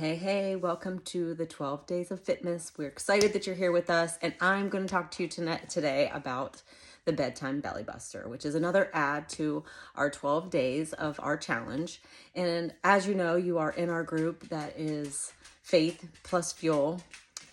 Hey, welcome to the 12 Days of Fitness. We're excited that you're here with us, and I'm going to talk to you today about the Bedtime Belly Buster, which is another add to our 12 days of our challenge. And as you know, you are in our group that is Faith plus Fuel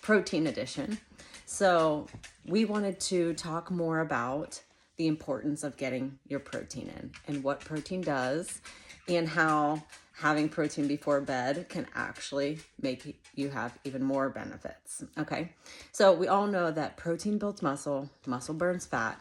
Protein Edition. So we wanted to talk more about the importance of getting your protein in and what protein does and how having protein before bed can actually make you have even more benefits. Okay, so we all know that protein builds muscle, muscle burns fat,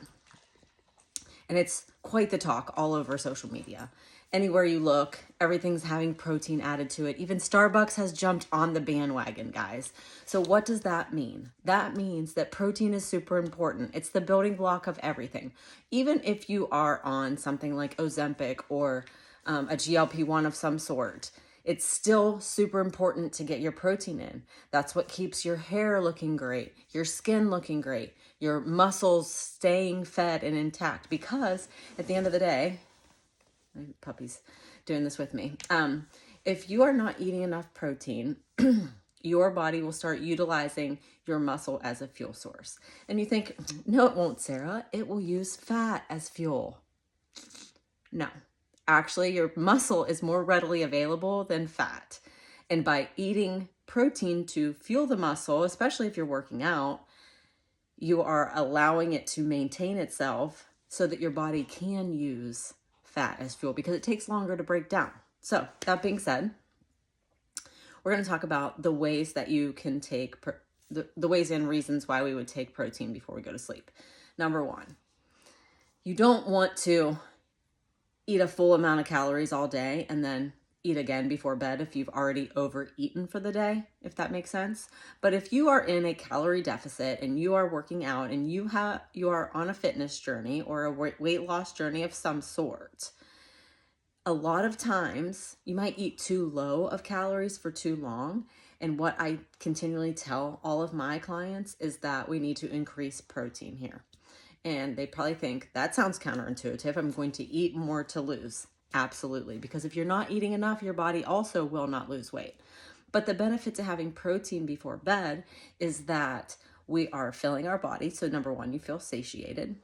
and it's quite the talk all over social media. Anywhere you look, everything's having protein added to it. Even Starbucks has jumped on the bandwagon, guys. So what does that mean? That means that protein is super important. It's the building block of everything. Even if you are on something like Ozempic or a GLP-1 of some sort, it's still super important to get your protein in. That's what keeps your hair looking great, your skin looking great, your muscles staying fed and intact. Because at the end of the day, my puppy's doing this with me. If you are not eating enough protein, your body will start utilizing your muscle as a fuel source. And you think, no, it won't, Sarah. It will use fat as fuel. No. Actually, your muscle is more readily available than fat. And by eating protein to fuel the muscle, especially if you're working out, you are allowing it to maintain itself so that your body can use fat as fuel because it takes longer to break down. So that being said, we're going to talk about the ways that you can take, the ways and reasons why we would take protein before we go to sleep. Number one, you don't want to eat a full amount of calories all day and then eat again before bed if you've already overeaten for the day, if that makes sense. But if you are in a calorie deficit and you are working out and you are on a fitness journey or a weight loss journey of some sort, a lot of times you might eat too low of calories for too long. And what I continually tell all of my clients is that we need to increase protein here. And they probably think, that sounds counterintuitive. I'm going to eat more to lose. Absolutely. Because if you're not eating enough, your body also will not lose weight. But the benefit to having protein before bed is that we are filling our body. So number one, you feel satiated.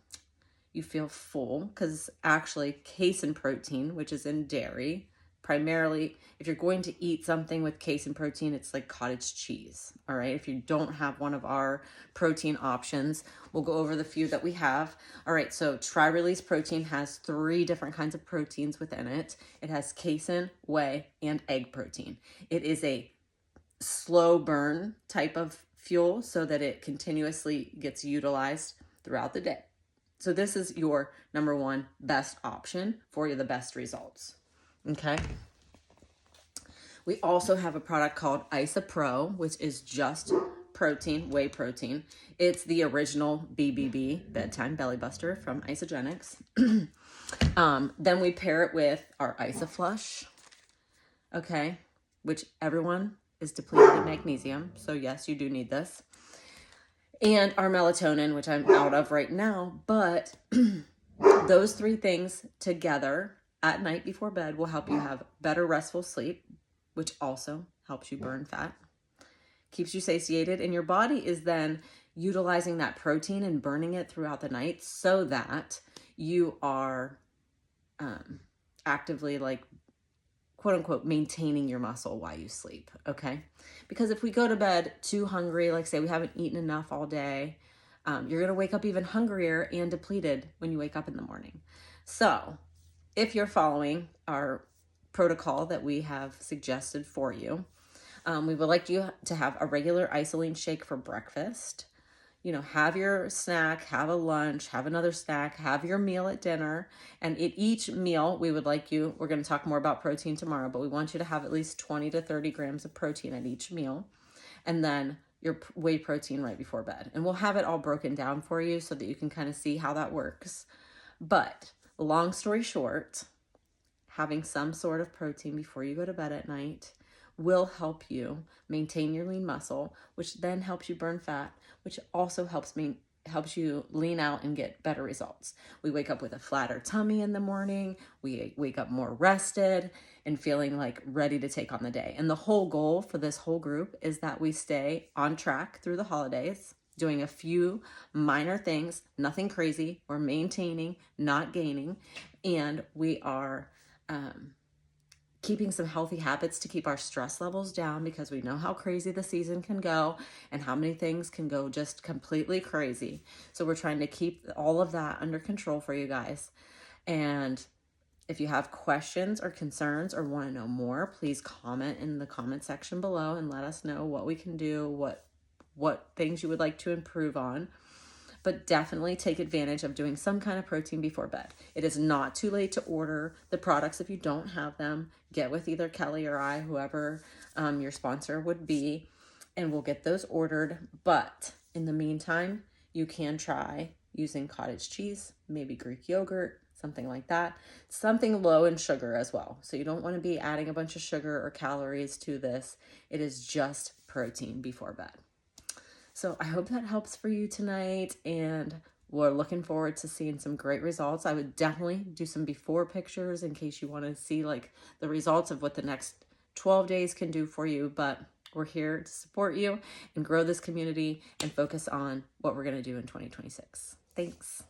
You feel full because actually casein protein, which is in dairy, primarily, if you're going to eat something with casein protein, it's like cottage cheese, all right? If you don't have one of our protein options, we'll go over the few that we have. All right, so tri-release protein has 3 different kinds of proteins within it. It has casein, whey, and egg protein. It is a slow burn type of fuel so that it continuously gets utilized throughout the day. So this is your number one best option for the best results. Okay. We also have a product called IsaPro, which is just protein, whey protein. It's the original BBB, Bedtime Belly Buster from Isagenix. Then we pair it with our IsaFlush, okay, which everyone is depleted in magnesium. So yes, you do need this. And our melatonin, which I'm out of right now. But those 3 things together at night before bed will help you have better restful sleep, which also helps you burn fat, keeps you satiated, and your body is then utilizing that protein and burning it throughout the night so that you are actively, like, quote unquote, maintaining your muscle while you sleep, okay? Because if we go to bed too hungry, like say we haven't eaten enough all day, you're gonna wake up even hungrier and depleted when you wake up in the morning. So if you're following our protocol that we have suggested for you, we would like you to have a regular isolene shake for breakfast. You know, have your snack, have a lunch, have another snack, have your meal at dinner. And at each meal, we would like you, we're going to talk more about protein tomorrow, but we want you to have at least 20 to 30 grams of protein at each meal. And then your whey protein right before bed. And we'll have it all broken down for you so that you can kind of see how that works. But long story short, having some sort of protein before you go to bed at night will help you maintain your lean muscle, which then helps you burn fat, which also helps helps you lean out and get better results. We wake up with a flatter tummy in the morning. We wake up more rested and feeling like ready to take on the day. And the whole goal for this whole group is that we stay on track through the holidays, doing a few minor things, nothing crazy. We're maintaining, not gaining. And we are keeping some healthy habits to keep our stress levels down, because we know how crazy the season can go and how many things can go just completely crazy. So we're trying to keep all of that under control for you guys. And if you have questions or concerns or want to know more, please comment in the comment section below and let us know what we can do, what things you would like to improve on. But definitely take advantage of doing some kind of protein before bed. It is not too late to order the products if you don't have them. Get with either Kelly or I, whoever your sponsor would be, and we'll get those ordered. But in the meantime, you can try using cottage cheese, maybe Greek yogurt, something like that. Something low in sugar as well. So you don't want to be adding a bunch of sugar or calories to this. It is just protein before bed. So I hope that helps for you tonight, and we're looking forward to seeing some great results. I would definitely do some before pictures in case you want to see like the results of what the next 12 days can do for you, but we're here to support you and grow this community and focus on what we're going to do in 2026. Thanks.